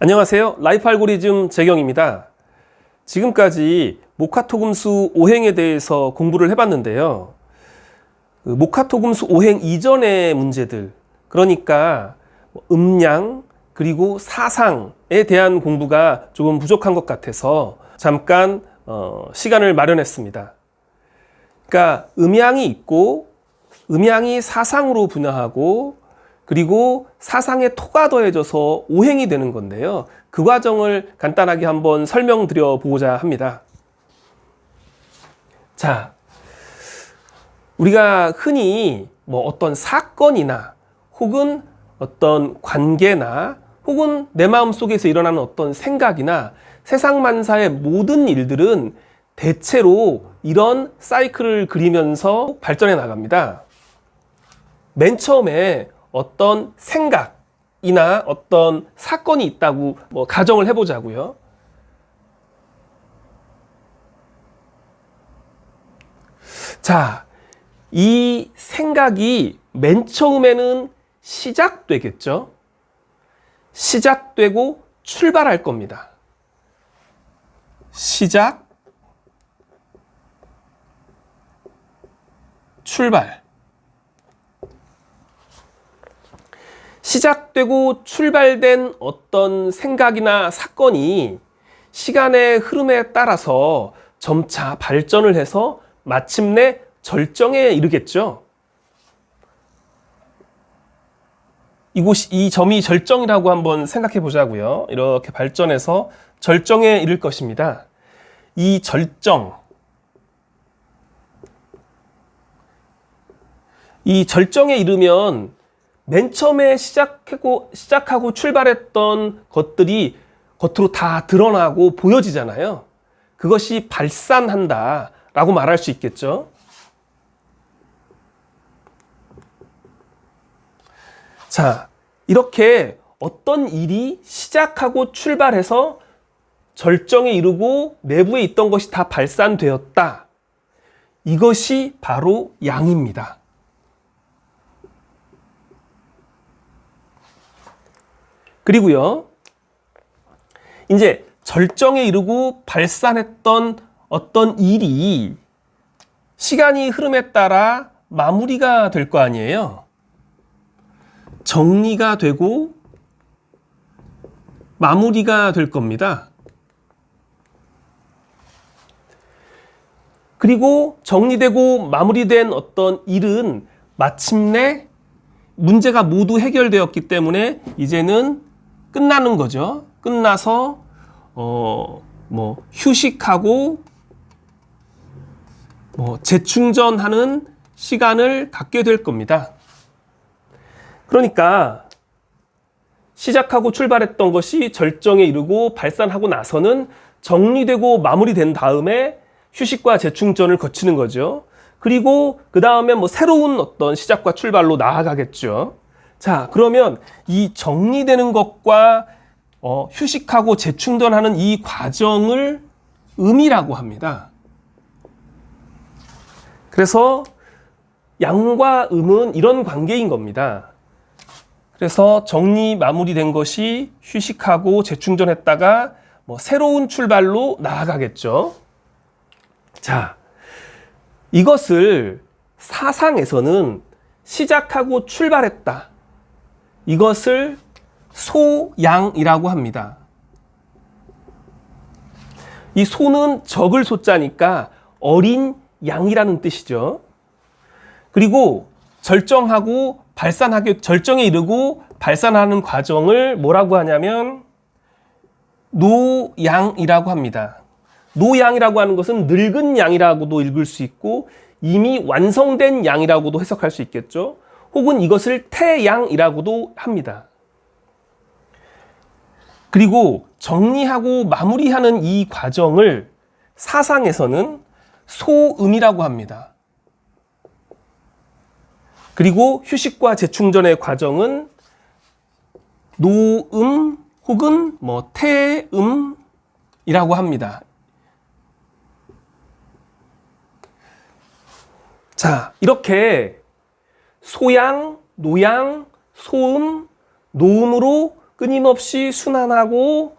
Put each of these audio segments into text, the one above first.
안녕하세요. 라이프 알고리즘 재경입니다. 지금까지 모카토금수 오행에 대해서 공부를 해봤는데요. 모카토금수 오행 이전의 문제들, 그러니까 음양 그리고 사상에 대한 공부가 조금 부족한 것 같아서 잠깐 시간을 마련했습니다. 그러니까 음양이 있고 음양이 사상으로 분화하고 그리고 사상에 토가 더해져서 오행이 되는 건데요. 그 과정을 간단하게 한번 설명드려 보고자 합니다. 자, 우리가 흔히 어떤 사건이나 혹은 어떤 관계나 혹은 내 마음 속에서 일어나는 어떤 생각이나 세상 만사의 모든 일들은 대체로 이런 사이클을 그리면서 발전해 나갑니다. 맨 처음에 어떤 생각이나 어떤 사건이 있다고 가정을 해보자고요. 자, 이 생각이 맨 처음에는 시작되겠죠. 시작되고 출발할 겁니다. 시작, 출발. 시작되고 출발된 어떤 생각이나 사건이 시간의 흐름에 따라서 점차 발전을 해서 마침내 절정에 이르겠죠. 이 점이 절정이라고 한번 생각해 보자고요. 이렇게 발전해서 절정에 이를 것입니다. 이 절정에 이르면 맨 처음에 시작하고 출발했던 것들이 겉으로 다 드러나고 보여지잖아요. 그것이 발산한다 라고 말할 수 있겠죠. 자, 이렇게 어떤 일이 시작하고 출발해서 절정에 이르고 내부에 있던 것이 다 발산되었다. 이것이 바로 양입니다. 그리고요, 이제 절정에 이르고 발산했던 어떤 일이 시간이 흐름에 따라 마무리가 될 거 아니에요. 정리가 되고 마무리가 될 겁니다. 그리고 정리되고 마무리된 어떤 일은 마침내 문제가 모두 해결되었기 때문에 이제는 끝나는 거죠. 끝나서 휴식하고 재충전하는 시간을 갖게 될 겁니다. 그러니까 시작하고 출발했던 것이 절정에 이르고 발산하고 나서는 정리되고 마무리된 다음에 휴식과 재충전을 거치는 거죠. 그리고 그 다음에 새로운 어떤 시작과 출발로 나아가겠죠. 자, 그러면 이 정리되는 것과 휴식하고 재충전하는 이 과정을 음이라고 합니다. 그래서 양과 음은 이런 관계인 겁니다. 그래서 정리 마무리된 것이 휴식하고 재충전했다가 새로운 출발로 나아가겠죠. 자, 이것을 사상에서는 시작하고 출발했다. 이것을 소양이라고 합니다. 이 소는 적을 소자니까 어린 양이라는 뜻이죠. 그리고 절정에 이르고 발산하는 과정을 뭐라고 하냐면 노양이라고 합니다. 노양이라고 하는 것은 늙은 양이라고도 읽을 수 있고 이미 완성된 양이라고도 해석할 수 있겠죠. 혹은 이것을 태양이라고도 합니다. 그리고 정리하고 마무리하는 이 과정을 사상에서는 소음이라고 합니다. 그리고 휴식과 재충전의 과정은 노음 혹은 태음이라고 합니다. 자, 이렇게 소양, 노양, 소음, 노음으로 끊임없이 순환하고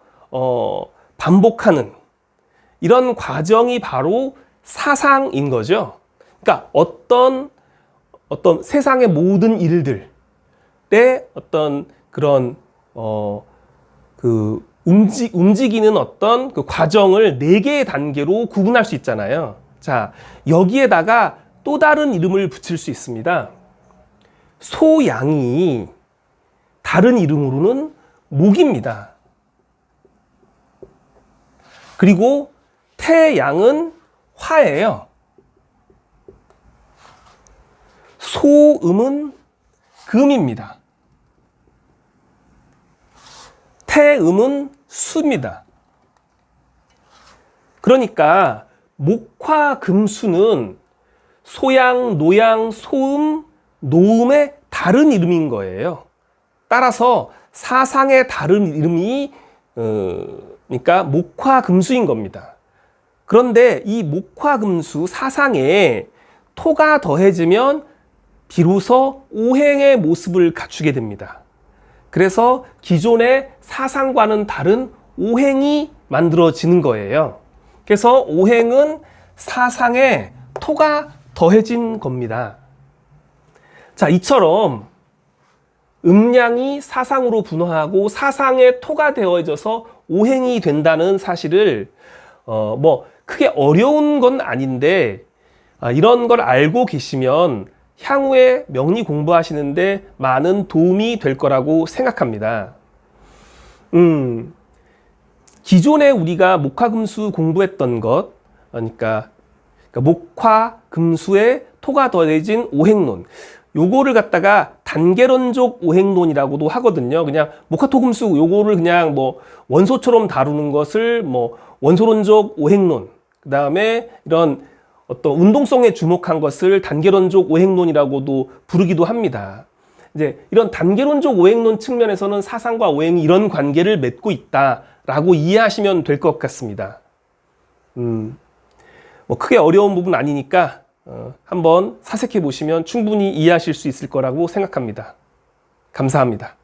반복하는 이런 과정이 바로 사상인 거죠. 그러니까 어떤 세상의 모든 일들의 어떤 그런 움직이는 어떤 그 과정을 네 개의 단계로 구분할 수 있잖아요. 자, 여기에다가 또 다른 이름을 붙일 수 있습니다. 소양이 다른 이름으로는 목입니다. 그리고 태양은 화예요. 소음은 금입니다. 태음은 수입니다. 그러니까 목화금수는 소양, 노양, 소음, 노음의 다른 이름인 거예요. 따라서 사상의 다른 이름이 그러니까 목화금수인 겁니다. 그런데 이 목화금수 사상에 토가 더해지면 비로소 오행의 모습을 갖추게 됩니다. 그래서 기존의 사상과는 다른 오행이 만들어지는 거예요. 그래서 오행은 사상에 토가 더해진 겁니다. 자, 이처럼 음양이 사상으로 분화하고 사상에 토가 되어져서 오행이 된다는 사실을 크게 어려운 건 아닌데 이런 걸 알고 계시면 향후에 명리 공부하시는데 많은 도움이 될 거라고 생각합니다. 기존에 우리가 목화금수 공부했던 것, 그러니까 목화금수에 토가 더해진 오행론, 요거를 갖다가 단계론적 오행론이라고도 하거든요. 그냥 목화토금수 요거를 그냥 원소처럼 다루는 것을 원소론적 오행론, 그 다음에 이런 어떤 운동성에 주목한 것을 단계론적 오행론이라고도 부르기도 합니다. 이제 이런 단계론적 오행론 측면에서는 사상과 오행이 이런 관계를 맺고 있다라고 이해하시면 될 것 같습니다. 크게 어려운 부분 아니니까 한번 사색해 보시면 충분히 이해하실 수 있을 거라고 생각합니다. 감사합니다.